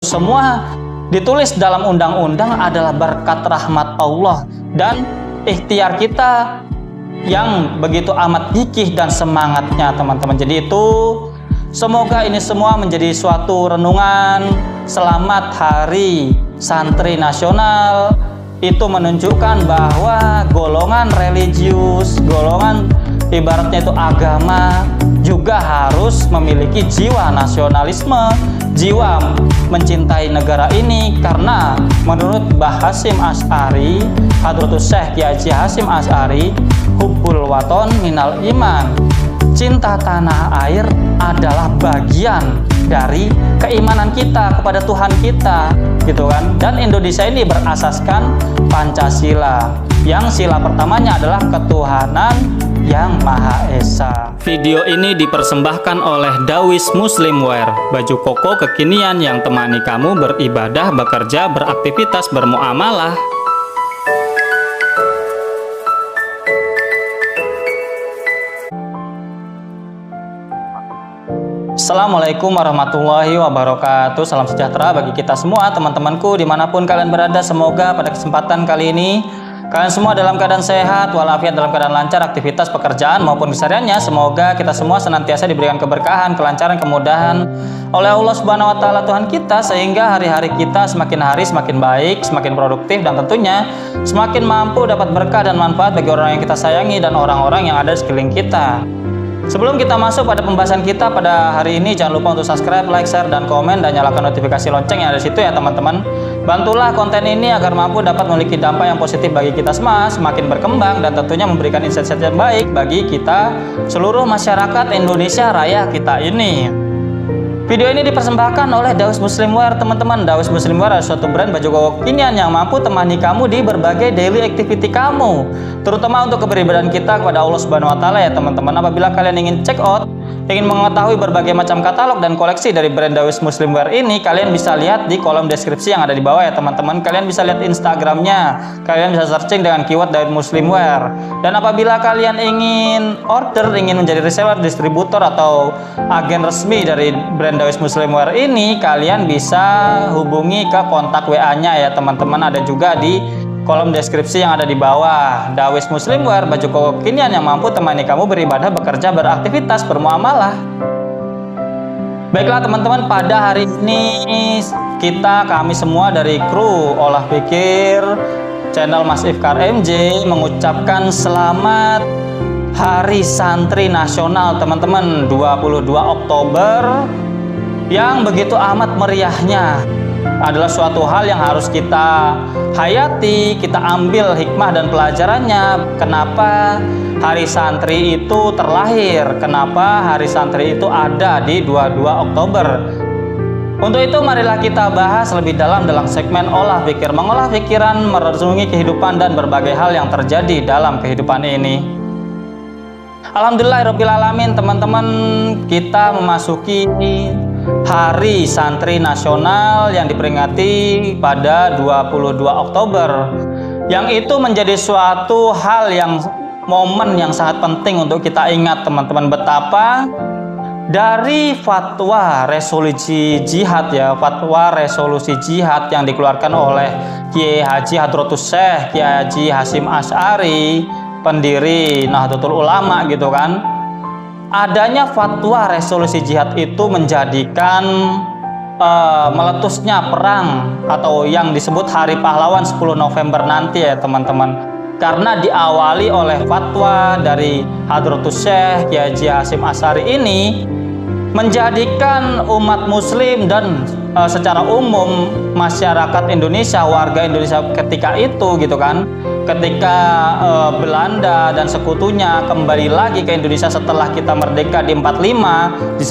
semua ditulis dalam undang-undang adalah berkat rahmat Allah dan ikhtiar kita yang begitu amat gigih dan semangatnya teman-teman. Jadi itu semoga ini semua menjadi suatu renungan. Selamat Hari Santri Nasional. Itu menunjukkan bahwa golongan religius, golongan ibaratnya itu agama juga harus memiliki jiwa nasionalisme, jiwa mencintai negara ini, karena menurut Mbah Hasyim Asy'ari, Hadratus Syekh Kyai Haji Hasyim Asy'ari, hubbul waton minal iman, cinta tanah air adalah bagian dari keimanan kita kepada Tuhan kita, gitu kan. Dan Indonesia ini berasaskan Pancasila, yang sila pertamanya adalah ketuhanan yang Maha Esa. Video ini dipersembahkan oleh Dawis Muslimwear, baju koko kekinian yang temani kamu beribadah, bekerja, beraktivitas, bermuamalah. Assalamualaikum warahmatullahi wabarakatuh. Salam sejahtera bagi kita semua, teman-temanku dimanapun kalian berada. Semoga pada kesempatan kali ini kalian semua dalam keadaan sehat walafiat, dalam keadaan lancar aktivitas pekerjaan maupun kesehariannya. Semoga kita semua senantiasa diberikan keberkahan, kelancaran, kemudahan oleh Allah Subhanahu wa taala Tuhan kita, sehingga hari-hari kita semakin hari semakin baik, semakin produktif, dan tentunya semakin mampu dapat berkah dan manfaat bagi orang yang kita sayangi dan orang-orang yang ada di sekeliling kita. Sebelum kita masuk pada pembahasan kita pada hari ini, jangan lupa untuk subscribe, like, share, dan komen, dan nyalakan notifikasi lonceng yang ada di situ ya teman-teman. Bantulah konten ini agar mampu dapat memiliki dampak yang positif bagi kita semua, semakin berkembang, dan tentunya memberikan insight-insight yang baik bagi kita seluruh masyarakat Indonesia Raya kita ini. Video ini dipersembahkan oleh Dawis Muslimwear teman-teman. Dawis Muslimwear adalah suatu brand baju koko kekinian yang mampu temani kamu di berbagai daily activity kamu, terutama untuk keberibadahan kita kepada Allah Subhanahu wa taala ya teman-teman. Apabila kalian ingin check out, ingin mengetahui berbagai macam katalog dan koleksi dari brand Dawis Muslimwear ini, kalian bisa lihat di kolom deskripsi yang ada di bawah ya teman-teman. Kalian bisa lihat Instagramnya, kalian bisa searching dengan keyword Dawis Muslimwear. Dan apabila kalian ingin order, ingin menjadi reseller, distributor, atau agen resmi dari brand Dawis Muslimwear ini, kalian bisa hubungi ke kontak WA-nya ya teman-teman. Ada juga di kolom deskripsi yang ada di bawah. Dawis Muslimwear, baju koko kekinian yang mampu temani kamu beribadah, bekerja, beraktivitas, bermuamalah. Baiklah teman-teman, pada hari ini kami semua dari kru Olah Pikir channel Mas Ifkar MJ mengucapkan selamat Hari Santri Nasional teman-teman, 22 Oktober, yang begitu amat meriahnya. Adalah suatu hal yang harus kita hayati, kita ambil hikmah dan pelajarannya. Kenapa Hari Santri itu terlahir? Kenapa Hari Santri itu ada di 22 Oktober? Untuk itu marilah kita bahas lebih dalam segmen Olah Pikir, mengolah pikiran, merenungi kehidupan dan berbagai hal yang terjadi dalam kehidupan ini. Alhamdulillahirabbil alamin teman-teman, kita memasuki Hari Santri Nasional yang diperingati pada 22 Oktober, yang itu menjadi suatu hal yang momen yang sangat penting untuk kita ingat teman-teman, betapa dari fatwa resolusi jihad ya, fatwa resolusi jihad yang dikeluarkan oleh Kyai Haji Hadratus Syekh Kyai Haji Hasyim Asy'ari, pendiri Nahdlatul Ulama gitu kan. Adanya fatwa resolusi jihad itu menjadikan meletusnya perang atau yang disebut Hari Pahlawan 10 November nanti ya teman-teman, karena diawali oleh fatwa dari Hadratus Syekh Kyai Haji Hasyim Asy'ari ini, menjadikan umat muslim dan secara umum masyarakat Indonesia, warga Indonesia ketika itu gitu kan, ketika Belanda dan sekutunya kembali lagi ke Indonesia setelah kita merdeka di 1945,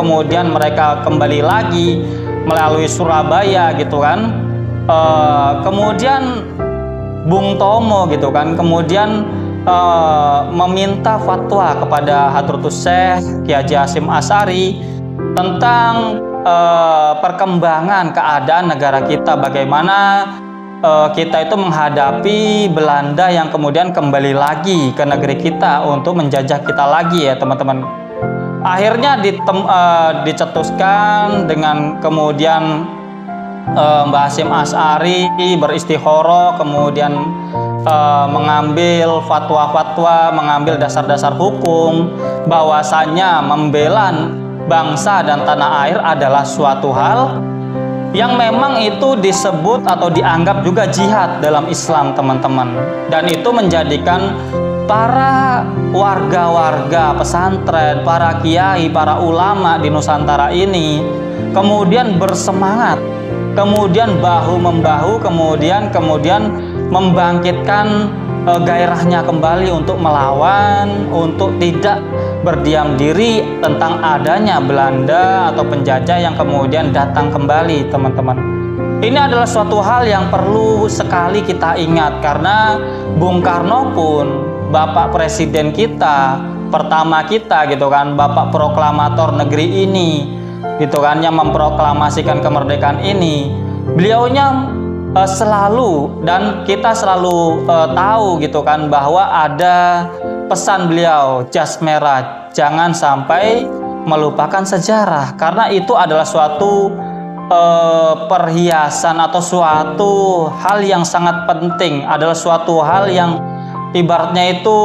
kemudian mereka kembali lagi melalui Surabaya gitu kan, kemudian Bung Tomo gitu kan, kemudian meminta fatwa kepada Hadratus Syekh Kyai Haji Hasyim Asy'ari tentang perkembangan keadaan negara kita, bagaimana kita itu menghadapi Belanda yang kemudian kembali lagi ke negeri kita untuk menjajah kita lagi ya teman-teman. Akhirnya dicetuskan dengan kemudian Mbah Hasyim Asy'ari beristikharah, kemudian mengambil fatwa-fatwa, mengambil dasar-dasar hukum bahwasanya membela bangsa dan tanah air adalah suatu hal yang memang itu disebut atau dianggap juga jihad dalam Islam, teman-teman. Dan itu menjadikan para warga-warga pesantren, para kiai, para ulama di Nusantara ini kemudian bersemangat, kemudian bahu-membahu, kemudian membangkitkan gairahnya kembali untuk melawan, untuk tidak berdiam diri tentang adanya Belanda atau penjajah yang kemudian datang kembali, teman-teman. Ini adalah suatu hal yang perlu sekali kita ingat, karena Bung Karno pun Bapak Presiden kita, pertama kita gitu kan, Bapak proklamator negeri ini gitu kan, yang memproklamasikan kemerdekaan ini, beliaunya selalu, dan kita selalu tahu gitu kan, bahwa ada pesan beliau, jas merah, jangan sampai melupakan sejarah, karena itu adalah suatu perhiasan atau suatu hal yang sangat penting, adalah suatu hal yang ibaratnya itu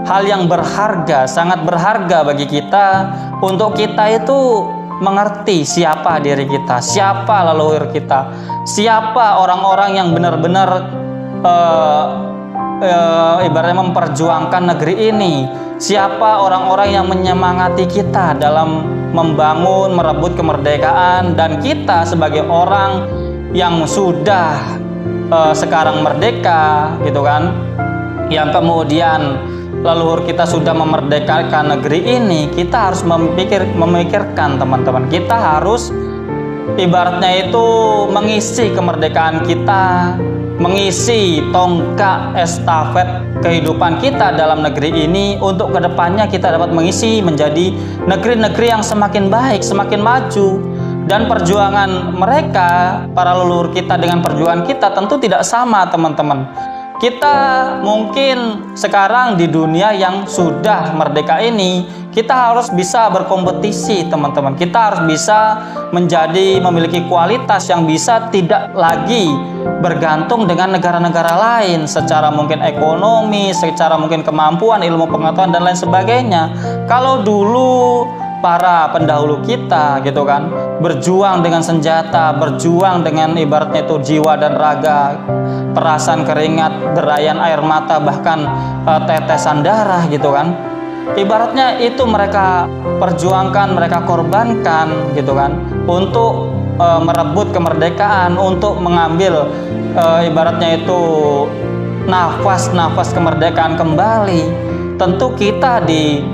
hal yang berharga, sangat berharga bagi kita, untuk kita itu mengerti siapa diri kita, siapa leluhur kita, siapa orang-orang yang benar-benar ibaratnya memperjuangkan negeri ini, siapa orang-orang yang menyemangati kita dalam membangun, merebut kemerdekaan, dan kita sebagai orang yang sudah sekarang merdeka gitu kan, yang kemudian leluhur kita sudah memerdekakan negeri ini, kita harus memikirkan, teman-teman, kita harus ibaratnya itu mengisi kemerdekaan kita, mengisi tongkat estafet kehidupan kita dalam negeri ini, untuk kedepannya kita dapat mengisi menjadi negeri-negeri yang semakin baik, semakin maju. Dan perjuangan mereka, para leluhur kita, dengan perjuangan kita tentu tidak sama, teman-teman. Kita mungkin sekarang di dunia yang sudah merdeka ini, kita harus bisa berkompetisi, teman-teman. Kita harus bisa memiliki kualitas yang bisa tidak lagi bergantung dengan negara-negara lain secara mungkin ekonomi, secara mungkin kemampuan, ilmu pengetahuan, dan lain sebagainya. Kalau dulu para pendahulu kita gitu kan berjuang dengan senjata, berjuang dengan ibaratnya itu jiwa dan raga, perasan keringat, derayan air mata, bahkan tetesan darah gitu kan, ibaratnya itu mereka perjuangkan, mereka korbankan gitu kan, untuk merebut kemerdekaan, untuk mengambil ibaratnya itu nafas-nafas kemerdekaan kembali. Tentu kita di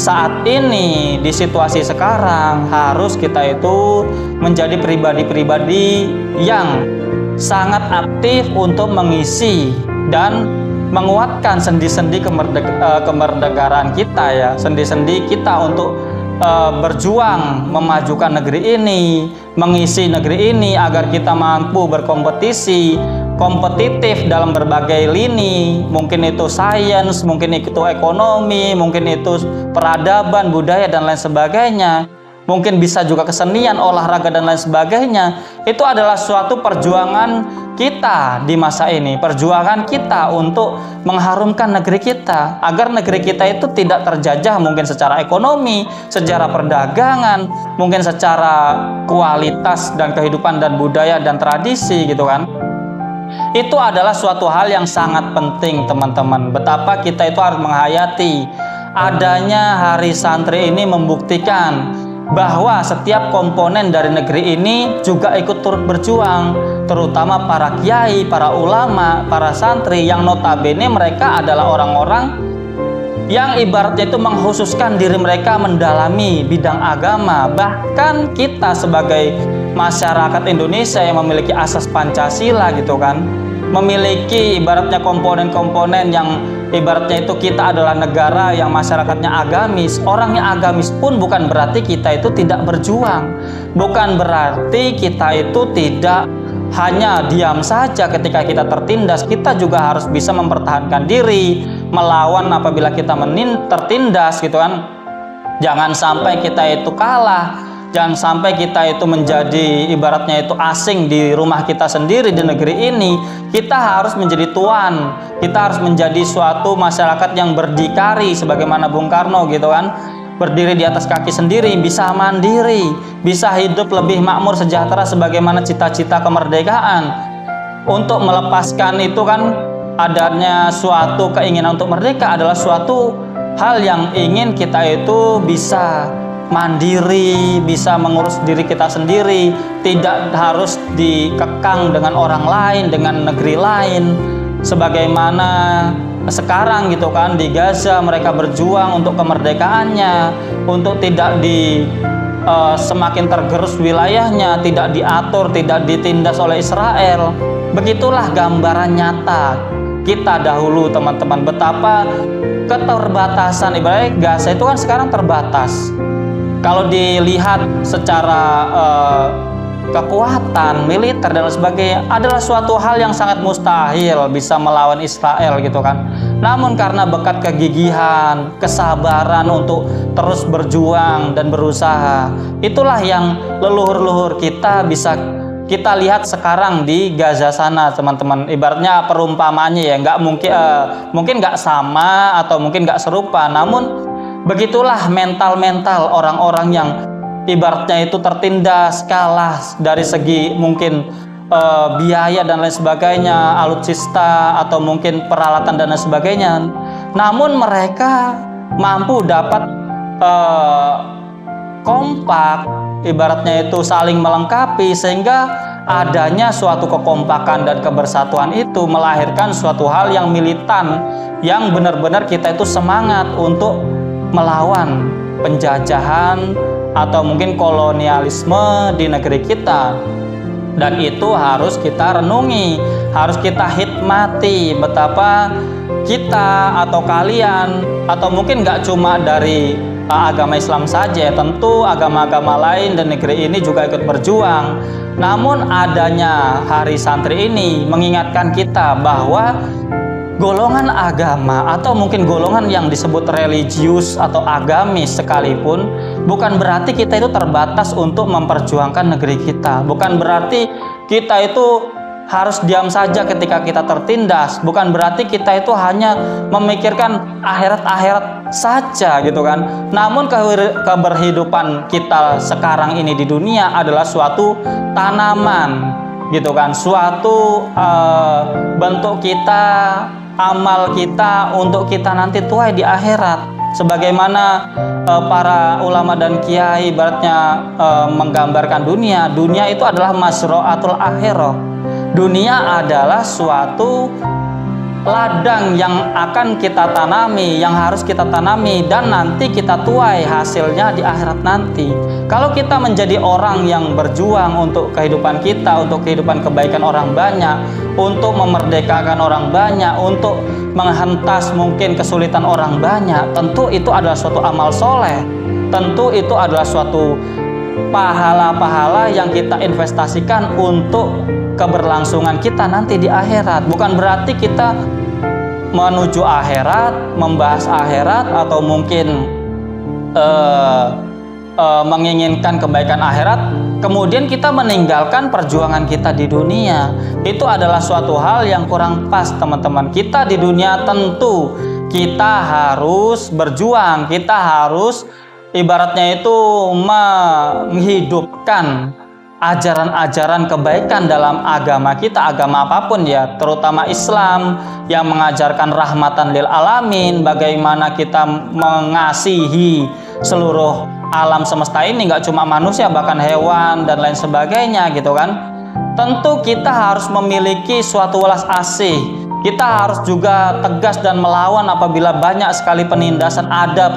saat ini, di situasi sekarang, harus kita itu menjadi pribadi-pribadi yang sangat aktif untuk mengisi dan menguatkan sendi-sendi kemerdekaan kita ya, sendi-sendi kita untuk berjuang memajukan negeri ini, mengisi negeri ini agar kita mampu berkompetisi, kompetitif dalam berbagai lini, mungkin itu sains, mungkin itu ekonomi, mungkin itu peradaban, budaya, dan lain sebagainya, mungkin bisa juga kesenian, olahraga, dan lain sebagainya. Itu adalah suatu perjuangan kita di masa ini, perjuangan kita untuk mengharumkan negeri kita, agar negeri kita itu tidak terjajah mungkin secara ekonomi, secara perdagangan, mungkin secara kualitas dan kehidupan dan budaya dan tradisi gitu kan. Itu adalah suatu hal yang sangat penting, teman-teman. Betapa kita itu harus menghayati. Adanya Hari Santri ini membuktikan bahwa setiap komponen dari negeri ini juga ikut turut berjuang, terutama para kiai, para ulama, para santri yang notabene mereka adalah orang-orang yang ibaratnya itu mengkhususkan diri mereka mendalami bidang agama. Bahkan kita sebagai masyarakat Indonesia yang memiliki asas Pancasila gitu kan, memiliki ibaratnya komponen-komponen yang ibaratnya itu kita adalah negara yang masyarakatnya agamis. Orangnya agamis pun bukan berarti kita itu tidak berjuang, bukan berarti kita itu tidak hanya diam saja ketika kita tertindas. Kita juga harus bisa mempertahankan diri, melawan apabila kita tertindas gitu kan. Jangan sampai kita itu kalah. Jangan sampai kita itu menjadi ibaratnya itu asing di rumah kita sendiri di negeri ini. Kita harus menjadi tuan. Kita harus menjadi suatu masyarakat yang berdikari sebagaimana Bung Karno gitu kan. Berdiri di atas kaki sendiri, bisa mandiri, bisa hidup lebih makmur sejahtera sebagaimana cita-cita kemerdekaan. Untuk melepaskan itu kan adanya suatu keinginan untuk merdeka adalah suatu hal yang ingin kita itu bisa mandiri, bisa mengurus diri kita sendiri, tidak harus dikekang dengan orang lain, dengan negeri lain. Sebagaimana sekarang gitu kan, di Gaza mereka berjuang untuk kemerdekaannya, untuk tidak semakin tergerus wilayahnya, tidak diatur, tidak ditindas oleh Israel. Begitulah gambaran nyata kita dahulu teman-teman, betapa keterbatasan ibaratnya Gaza itu kan sekarang terbatas. Kalau dilihat secara kekuatan militer dan sebagainya adalah suatu hal yang sangat mustahil bisa melawan Israel gitu kan. Namun karena berkat kegigihan, kesabaran untuk terus berjuang dan berusaha, itulah yang leluhur-leluhur kita bisa kita lihat sekarang di Gaza sana teman-teman. Ibaratnya perumpamaannya ya, mungkin nggak sama atau mungkin nggak serupa, namun begitulah mental-mental orang-orang yang ibaratnya itu tertindas, kalah dari segi mungkin biaya dan lain sebagainya, alutsista atau mungkin peralatan dan lain sebagainya. Namun mereka mampu dapat kompak, ibaratnya itu saling melengkapi, sehingga adanya suatu kekompakan dan kebersatuan itu melahirkan suatu hal yang militan, yang benar-benar kita itu semangat untuk melawan penjajahan atau mungkin kolonialisme di negeri kita. Dan itu harus kita renungi, harus kita hikmati betapa kita atau kalian atau mungkin nggak cuma dari agama Islam saja, tentu agama-agama lain dan negeri ini juga ikut berjuang. Namun adanya Hari Santri ini mengingatkan kita bahwa golongan agama atau mungkin golongan yang disebut religius atau agamis sekalipun bukan berarti kita itu terbatas untuk memperjuangkan negeri kita. Bukan berarti kita itu harus diam saja ketika kita tertindas. Bukan berarti kita itu hanya memikirkan akhirat-akhirat saja gitu kan. Namun keberhidupan kita sekarang ini di dunia adalah suatu tanaman gitu kan. Suatu bentuk kita, amal kita untuk kita nanti tuai di akhirat. Sebagaimana para ulama dan kiai ibaratnya menggambarkan dunia itu adalah masro'atul akhirah. Dunia adalah suatu ladang yang akan kita tanami, yang harus kita tanami dan nanti kita tuai hasilnya di akhirat nanti. Kalau kita menjadi orang yang berjuang untuk kehidupan kita, untuk kehidupan kebaikan orang banyak, untuk memerdekakan orang banyak, untuk menghentas mungkin kesulitan orang banyak, tentu itu adalah suatu amal soleh. Tentu itu adalah suatu pahala-pahala yang kita investasikan untuk keberlangsungan kita nanti di akhirat. Bukan berarti kita menuju akhirat, membahas akhirat atau mungkin menginginkan kebaikan akhirat, kemudian kita meninggalkan perjuangan kita di dunia. Itu adalah suatu hal yang kurang pas teman-teman. Kita di dunia tentu kita harus berjuang, kita harus ibaratnya itu menghidupkan ajaran-ajaran kebaikan dalam agama kita, agama apapun ya, terutama Islam yang mengajarkan rahmatan lil alamin, bagaimana kita mengasihi seluruh alam semesta ini, nggak cuma manusia, bahkan hewan dan lain sebagainya gitu kan. Tentu kita harus memiliki suatu welas asih. Kita harus juga tegas dan melawan apabila banyak sekali penindasan, ada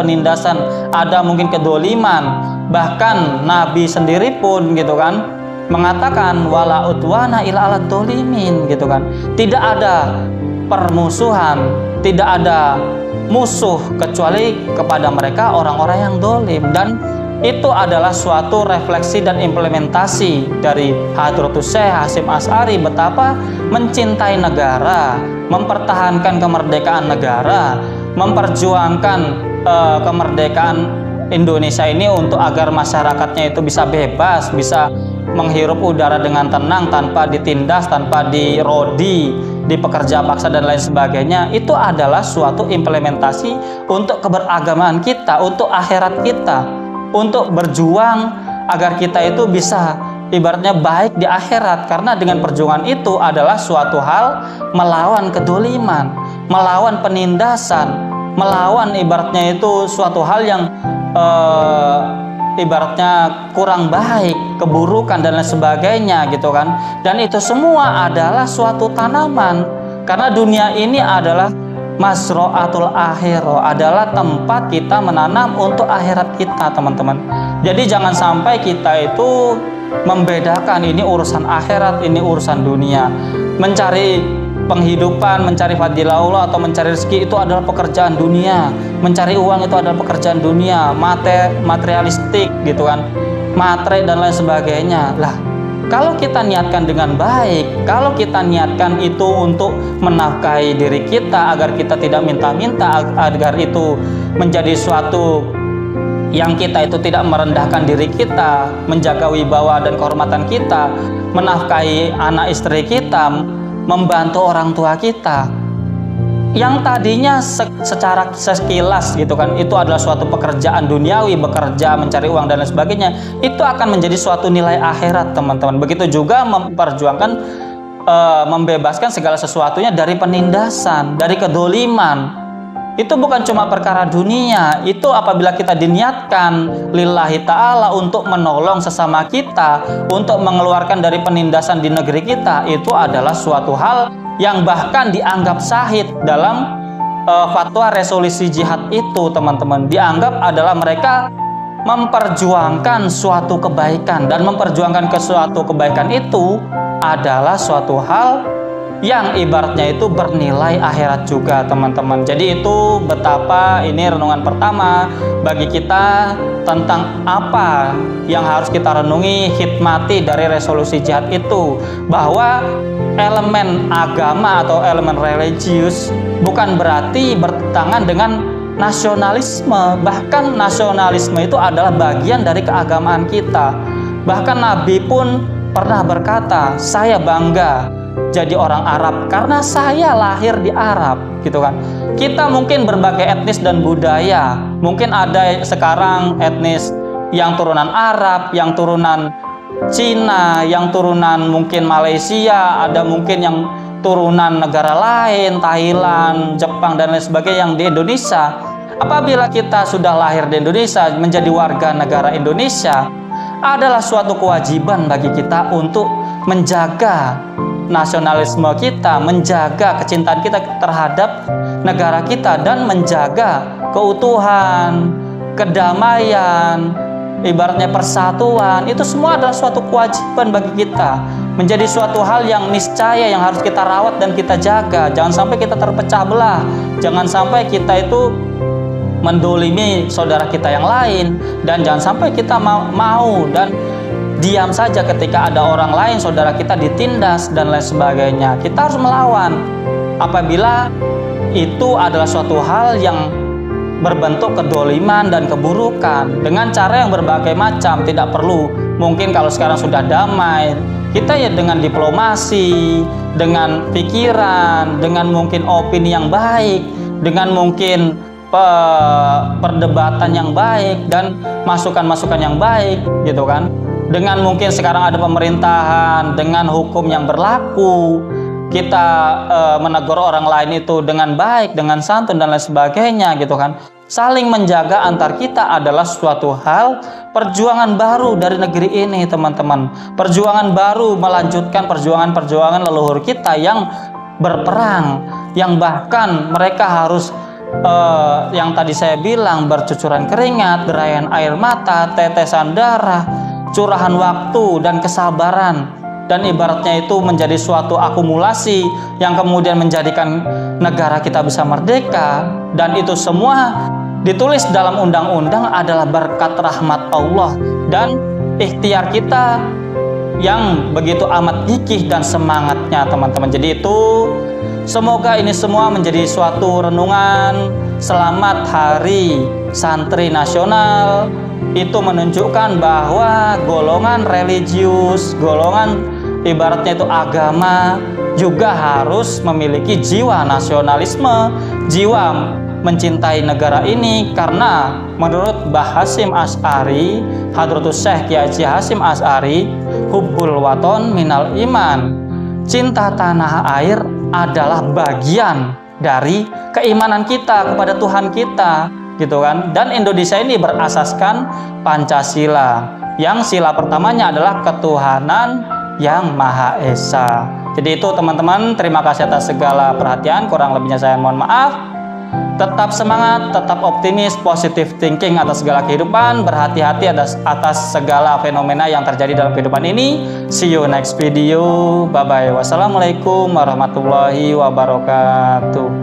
mungkin kedoliman. Bahkan Nabi sendiri pun gitu kan mengatakan wala udwana illa alad dolimin gitu kan. Tidak ada permusuhan, tidak ada musuh kecuali kepada mereka orang-orang yang dolim. Dan itu adalah suatu refleksi dan implementasi dari Hadratus Syekh Hasyim Asy'ari betapa mencintai negara, mempertahankan kemerdekaan negara, memperjuangkan kemerdekaan Indonesia ini untuk agar masyarakatnya itu bisa bebas, bisa menghirup udara dengan tenang tanpa ditindas, tanpa dirodi, dipekerja paksa dan lain sebagainya, itu adalah suatu implementasi untuk keberagamaan kita, untuk akhirat kita, untuk berjuang agar kita itu bisa ibaratnya baik di akhirat. Karena dengan perjuangan itu adalah suatu hal melawan kedoliman, melawan penindasan, melawan ibaratnya itu suatu hal yang ibaratnya kurang baik, keburukan dan lain sebagainya gitu kan. Dan itu semua adalah suatu tanaman, karena dunia ini adalah masro'atul akhirah, adalah tempat kita menanam untuk akhirat kita, teman-teman. Jadi jangan sampai kita itu membedakan ini urusan akhirat, ini urusan dunia. Mencari penghidupan, mencari fadilah Allah atau mencari rezeki itu adalah pekerjaan dunia. Mencari uang itu adalah pekerjaan dunia, materialistik gitu kan, matre dan lain sebagainya. Lah, kalau kita niatkan dengan baik, kalau kita niatkan itu untuk menafkahi diri kita agar kita tidak minta-minta, agar itu menjadi suatu yang kita itu tidak merendahkan diri kita, menjaga wibawa dan kehormatan kita, menafkahi anak istri kita, membantu orang tua kita, yang tadinya secara sekilas gitu kan itu adalah suatu pekerjaan duniawi, bekerja mencari uang dan lain sebagainya, itu akan menjadi suatu nilai akhirat, teman-teman. Begitu juga memperjuangkan membebaskan segala sesuatunya dari penindasan, dari kedoliman. Itu bukan cuma perkara dunia, itu apabila kita diniatkan lillahi ta'ala untuk menolong sesama kita, untuk mengeluarkan dari penindasan di negeri kita, itu adalah suatu hal yang bahkan dianggap sahih dalam fatwa resolusi jihad itu, teman-teman. Dianggap adalah mereka memperjuangkan suatu kebaikan, dan memperjuangkan ke suatu kebaikan itu adalah suatu hal yang ibaratnya itu bernilai akhirat juga, teman-teman. Jadi itu betapa ini renungan pertama bagi kita tentang apa yang harus kita renungi, hikmati dari resolusi jihad itu, bahwa elemen agama atau elemen religius bukan berarti bertentangan dengan nasionalisme. Bahkan nasionalisme itu adalah bagian dari keagamaan kita. Bahkan Nabi pun pernah berkata, saya bangga jadi orang Arab karena saya lahir di Arab, gitu kan. Kita mungkin berbagai etnis dan budaya, mungkin ada sekarang etnis yang turunan Arab, yang turunan Cina, yang turunan mungkin Malaysia, ada mungkin yang turunan negara lain, Thailand, Jepang dan lain sebagainya yang di Indonesia. Apabila kita sudah lahir di Indonesia, menjadi warga negara Indonesia, adalah suatu kewajiban bagi kita untuk menjaga nasionalisme kita, menjaga kecintaan kita terhadap negara kita, dan menjaga keutuhan, kedamaian, ibaratnya persatuan. Itu semua adalah suatu kewajiban bagi kita, menjadi suatu hal yang niscaya yang harus kita rawat dan kita jaga. Jangan sampai kita terpecah belah, jangan sampai kita itu mendolimi saudara kita yang lain, dan jangan sampai kita mau dan diam saja ketika ada orang lain, saudara kita ditindas dan lain sebagainya. Kita harus melawan apabila itu adalah suatu hal yang berbentuk kedoliman dan keburukan, dengan cara yang berbagai macam. Tidak perlu, mungkin kalau sekarang sudah damai, kita ya dengan diplomasi, dengan pikiran, dengan mungkin opini yang baik, dengan mungkin perdebatan yang baik dan masukan-masukan yang baik, gitu kan. Dengan mungkin sekarang ada pemerintahan, dengan hukum yang berlaku, kita menegur orang lain itu dengan baik, dengan santun dan lain sebagainya, gitu kan. Saling menjaga antar kita adalah suatu hal perjuangan baru dari negeri ini, teman-teman. Perjuangan baru melanjutkan perjuangan-perjuangan leluhur kita yang berperang, yang bahkan mereka harus yang tadi saya bilang, bercucuran keringat, derayan air mata, tetesan darah, curahan waktu dan kesabaran, dan ibaratnya itu menjadi suatu akumulasi yang kemudian menjadikan negara kita bisa merdeka. Dan itu semua ditulis dalam undang-undang adalah berkat rahmat Allah dan ikhtiar kita yang begitu amat gigih dan semangatnya, teman-teman. Jadi itu semoga ini semua menjadi suatu renungan. Selamat Hari santri nasional, itu menunjukkan bahwa golongan religius, golongan ibaratnya itu agama, juga harus memiliki jiwa nasionalisme, jiwa mencintai negara ini. Karena menurut Mbah Hasyim Asy'ari, Hadratus Syekh Kyai Haji Hasyim Asy'ari, hubbul waton minal iman, cinta tanah air adalah bagian dari keimanan kita kepada Tuhan kita, gitu kan. Dan Indonesia ini berasaskan Pancasila, yang sila pertamanya adalah ketuhanan yang Maha Esa. Jadi itu teman-teman, terima kasih atas segala perhatian, kurang lebihnya saya mohon maaf. Tetap semangat, tetap optimis, positive thinking atas segala kehidupan, berhati-hati atas segala fenomena yang terjadi dalam kehidupan ini. See you next video, bye bye. Wassalamualaikum warahmatullahi wabarakatuh.